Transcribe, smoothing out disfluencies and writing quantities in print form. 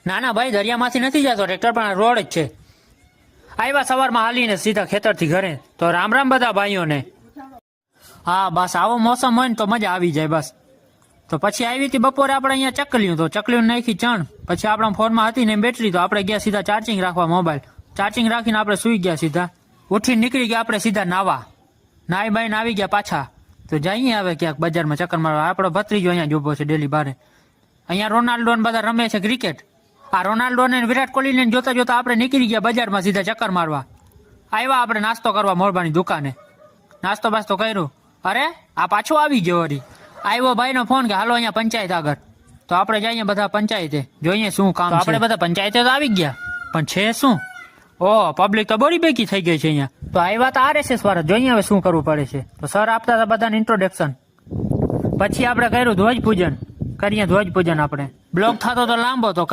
ના ના ભાઈ, દરિયામાંથી નથી જતો ટ્રેક્ટર, પણ આ રોડ જ છે. આવ્યા સવારમાં હાલીને સીધા ખેતરથી ઘરે. તો રામ રામ બધા ભાઈઓને. હા બસ આવો મોસમ હોય ને તો મજા આવી જાય બસ. તો પછી આવી હતી બપોરે આપણે અહીંયા ચકલીયું, તો ચકલીયું નાખી ચણ. પછી આપણા ફોનમાં હતી ને બેટરી, તો આપણે ગયા સીધા ચાર્જિંગ રાખવા મોબાઈલ. ચાર્જિંગ રાખીને આપણે સુઈ ગયા સીધા. ઉઠીને નીકળી ગયા આપણે સીધા નાવા. નાઈ બાઈને આવી ગયા પાછા. તો જઈએ હવે ક્યાંક બજારમાં ચક્કર મારવા. આપણો ભત્રીજો અહીંયા જ ઉભો છે ડેલી બારે. અહીંયા રોનાલ્ડો ને બધા રમે છે ક્રિકેટ. આ રોનાલ્ડો ને વિરાટ કોહલી ને જોતા જોતા આપણે નીકળી ગયા બજારમાં સીધા ચક્કર મારવા. આવ્યા આપણે નાસ્તો કરવા મોરબાની દુકાને. નાસ્તો બાસ્તો કર્યો. અરે આ પાછો આવી ગયો વળી. આવ્યો ભાઈનો ફોન કે હાલો અહીંયા પંચાયત આગળ. તો આપણે જઈએ બધા પંચાયતે, જોઈએ શું કામ છે. આપણે બધા પંચાયતે તો આવી ગયા, પણ છે શું? ઓહ, પબ્લિક તો બળી ભેગી થઈ ગઈ છે અહીંયા. તો આવ્યા તો RSS વાળા, જોઈએ હવે શું કરવું પડે છે. તો સર આપતા હતા બધાને ઇન્ટ્રોડક્શન. પછી આપણે કર્યું ધ્વજ પૂજન. કરીએ ધ્વજ પૂજન આપણે. બ્લોક થતો તો લાંબો, તો